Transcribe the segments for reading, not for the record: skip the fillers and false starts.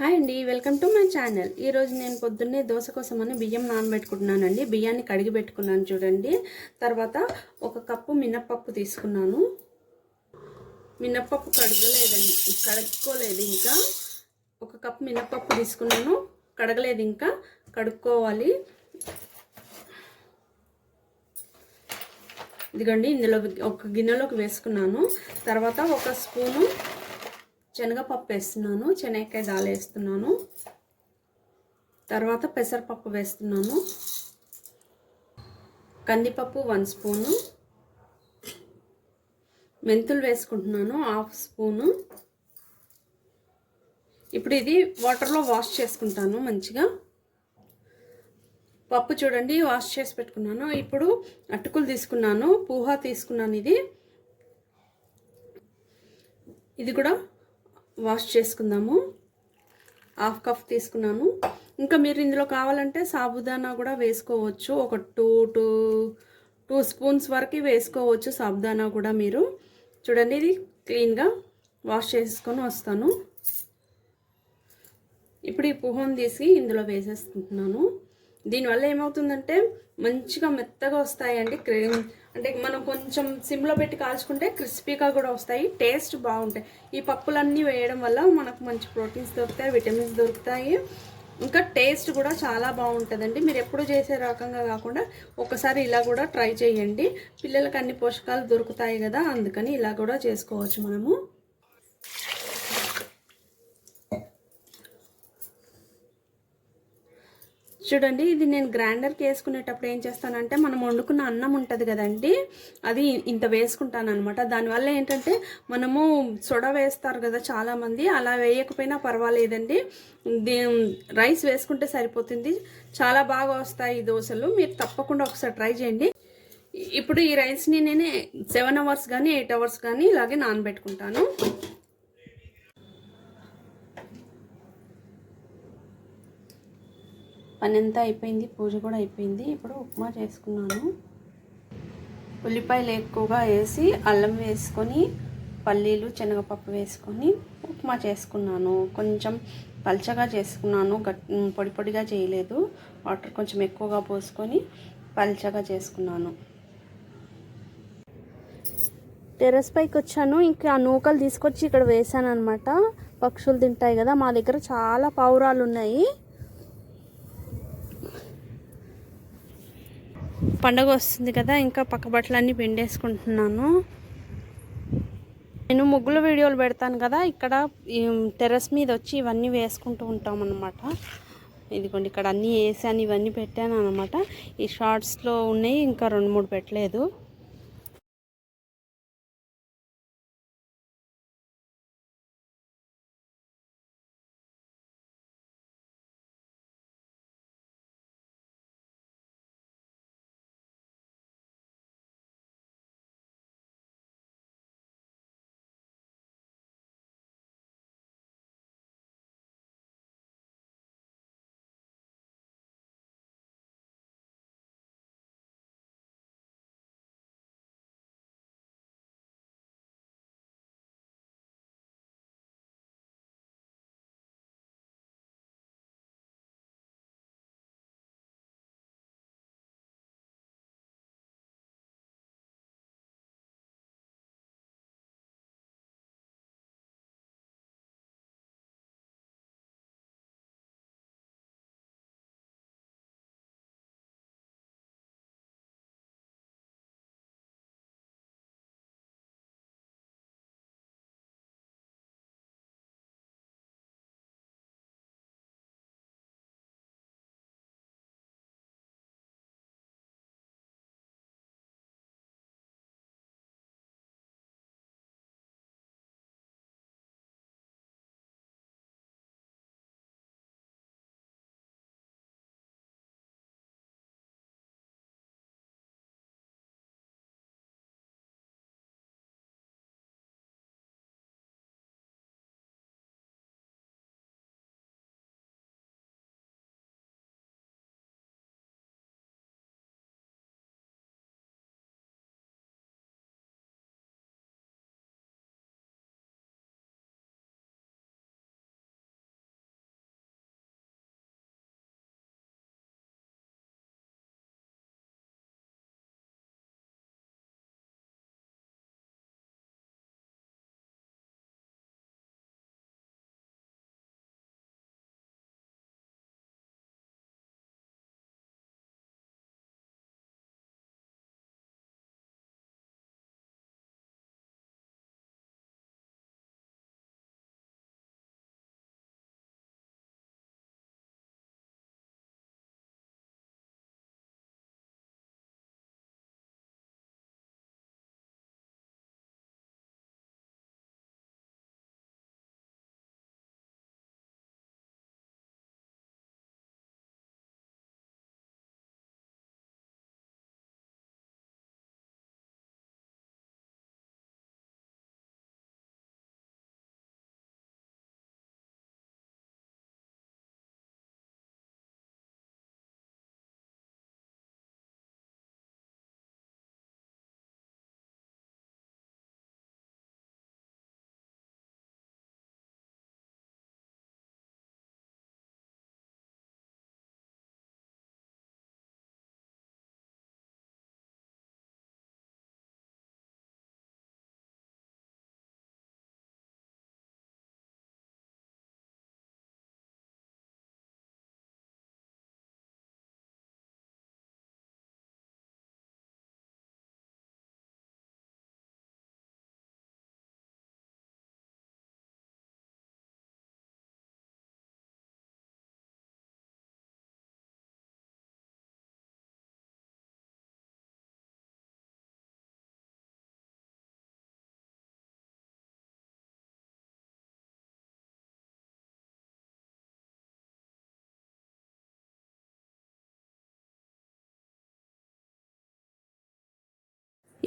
Hi అండి, welcome to my channel. ఈరోజు నేను పొద్దున్నే దోశ కోసమని బియ్యం నానబెట్టుకుంటున్నానండి. బియ్యాన్ని కడిగి పెట్టుకున్నాను చూడండి. తర్వాత ఒక కప్పు మినప్పప్పు తీసుకున్నాను. మినప్పప్పు కడుక్కోలేదు ఇంకా. ఒక కప్పు మినప్పప్పు తీసుకున్నాను, కడగలేదు ఇంకా, కడుక్కోవాలి. ఇదిగోండి, ఇందులో ఒక గిన్నెలోకి వేసుకున్నాను. తర్వాత ఒక స్పూను శనగపప్పు వేస్తున్నాను, శనగకాయ దాల్ వేస్తున్నాను. తర్వాత పెసరపప్పు వేస్తున్నాను, కందిపప్పు 1 స్పూను, మెంతులు వేసుకుంటున్నాను 1/2 స్పూను. ఇప్పుడు ఇది వాటర్లో వాష్ చేసుకుంటాను మంచిగా. పప్పు చూడండి వాష్ చేసి పెట్టుకున్నాను. ఇప్పుడు అటుకులు తీసుకున్నాను, పూహా తీసుకున్నాను. ఇది కూడా వాష్ చేసుకుందాము. 1/2 కప్ తీసుకున్నాను. ఇంకా మీరు ఇందులో కావాలంటే సాబుదానా కూడా వేసుకోవచ్చు. ఒక 2 స్పూన్స్ వరకు వేసుకోవచ్చు సాబుదానా కూడా. మీరు చూడండి, ఇది క్లీన్గా వాష్ చేసుకొని వస్తాను. ఇప్పుడు ఈ పుహోని తీసి ఇందులో వేసేసుకుంటున్నాను. దీనివల్ల ఏమవుతుందంటే మంచిగా మెత్తగా వస్తాయండి. అంటే మనం కొంచెం సిమ్లో పెట్టి కాల్చుకుంటే క్రిస్పీగా కూడా వస్తాయి, టేస్ట్ బాగుంటాయి. ఈ పప్పులన్నీ వేయడం వల్ల మనకు మంచి ప్రోటీన్స్ దొరుకుతాయి, విటమిన్స్ దొరుకుతాయి, ఇంకా టేస్ట్ కూడా చాలా బాగుంటుందండి. మీరు ఎప్పుడు చేసే రకంగా కాకుండా ఒకసారి ఇలా కూడా ట్రై చేయండి. పిల్లలకి అన్ని పోషకాలు దొరుకుతాయి కదా, అందుకని ఇలా కూడా చేసుకోవచ్చు మనము. చూడండి, ఇది నేను గ్రైండర్కి వేసుకునేటప్పుడు ఏం చేస్తానంటే మనం వండుకున్న అన్నం ఉంటుంది కదండి, అది ఇంత వేసుకుంటాను అనమాట. దానివల్ల ఏంటంటే మనము సొడ వేస్తారు కదా చాలామంది, అలా వేయకపోయినా పర్వాలేదండి. రైస్ వేసుకుంటే సరిపోతుంది. చాలా బాగా వస్తాయి ఈ దోశలు. మీరు తప్పకుండా ఒకసారి ట్రై చేయండి. ఇప్పుడు ఈ రైస్ని నేను 7 అవర్స్ కానీ 8 అవర్స్ కానీ ఇలాగే నానబెట్టుకుంటాను. పని అంతా అయిపోయింది, పూజ కూడా అయిపోయింది. ఇప్పుడు ఉప్మా చేసుకున్నాను. ఉల్లిపాయలు ఎక్కువగా వేసి అల్లం వేసుకొని పల్లీలు శనగపప్పు వేసుకొని ఉప్మా చేసుకున్నాను. కొంచెం పల్చగా చేసుకున్నాను, పొడి పొడిగా చేయలేదు. వాటర్ కొంచెం ఎక్కువగా పోసుకొని పల్చగా చేసుకున్నాను. టెర్రస్ పైకి వచ్చాను. ఇంకా నూకలు తీసుకొచ్చి ఇక్కడ వేసాను అనమాట. పక్షులు తింటాయి కదా, మా దగ్గర చాలా పావురాలు ఉన్నాయి. పండగ వస్తుంది కదా, ఇంకా పక్క బట్టలన్నీ పిండేసుకుంటున్నాను. నేను ముగ్గుల వీడియోలు పెడతాను కదా, ఇక్కడ టెర్రస్ మీద వచ్చి ఇవన్నీ వేసుకుంటూ ఉంటాం అన్నమాట. ఇదిగోండి, ఇక్కడ అన్నీ వేసాను, ఇవన్నీ పెట్టాను అనమాట. ఈ షార్ట్స్లో ఉన్నాయి, ఇంకా 2-3 పెట్టలేదు.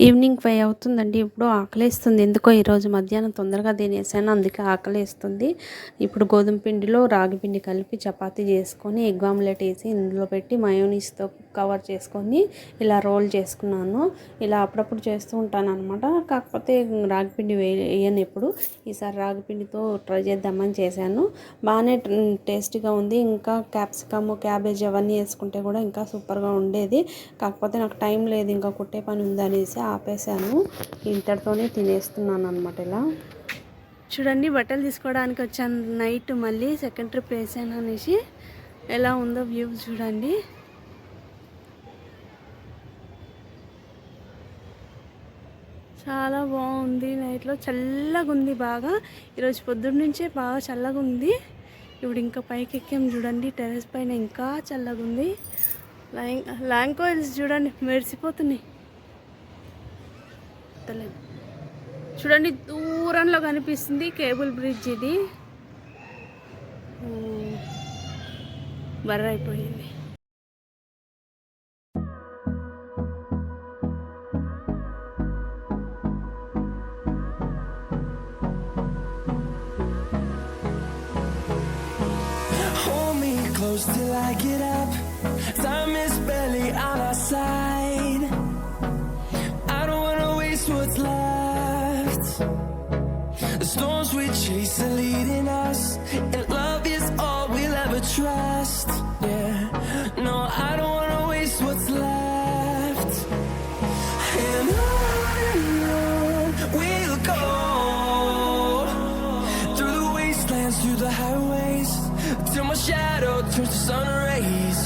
ఈవినింగ్ 5 అవుతుందండి. ఇప్పుడు ఆకలేస్తుంది. ఎందుకో ఈరోజు మధ్యాహ్నం తొందరగా తినేసాను. అందుకే ఆకలేస్తుంది. ఇప్పుడు గోధుమ పిండిలో రాగి పిండి కలిపి చపాతీ చేసుకొని ఎగ్ ఆమ్లెట్ వేసి ఇందులో పెట్టి మయోనీస్తో కవర్ చేసుకొని ఇలా రోల్ చేసుకున్నాను. ఇలా అప్పుడప్పుడు చేస్తూ ఉంటాను అనమాట. కాకపోతే రాగి పిండి వేయను ఎప్పుడు. ఈసారి రాగి పిండితో ట్రై చేద్దామని చేశాను. బాగానే టేస్టీగా ఉంది. ఇంకా క్యాప్సికమ్, క్యాబేజ్ అవన్నీ వేసుకుంటే కూడా ఇంకా సూపర్గా ఉండేది. కాకపోతే నాకు టైం లేదు, ఇంకా కుట్టే పని ఉందనేసి ఆపేసాను. ఇంతటితోనే తినేస్తున్నాను అనమాట. ఇలా చూడండి, బట్టలు తీసుకోవడానికి వచ్చాను నైట్. మళ్ళీ సెకండ్ ట్రిప్ వేసాను అనేసి ఎలా ఉందో వ్యూ చూడండి. చాలా బాగుంది. నైట్లో చల్లగా ఉంది బాగా. ఈరోజు పొద్దున్న నుంచే బాగా చల్లగా ఉంది. ఇప్పుడు ఇంకా పైకి ఎక్కాం చూడండి. టెర్రస్ పైన ఇంకా చల్లగా ఉంది. లాంగ్ కోయిల్స్ చూడండి మెరిసిపోతున్నాయి. చూడండి, దూరంలో కనిపిస్తుంది కేబుల్ బ్రిడ్జ్. ఇది బర్ర అయిపోయింది. Close till I get up. Time is barely on our side. I don't wanna waste what's left. The storms we chase are leading us, and love is all we'll ever trust. Yeah, no, I don't wanna waste what's left. And on we'll go, through the wastelands, through the highways, till my shadow turns to sun rays.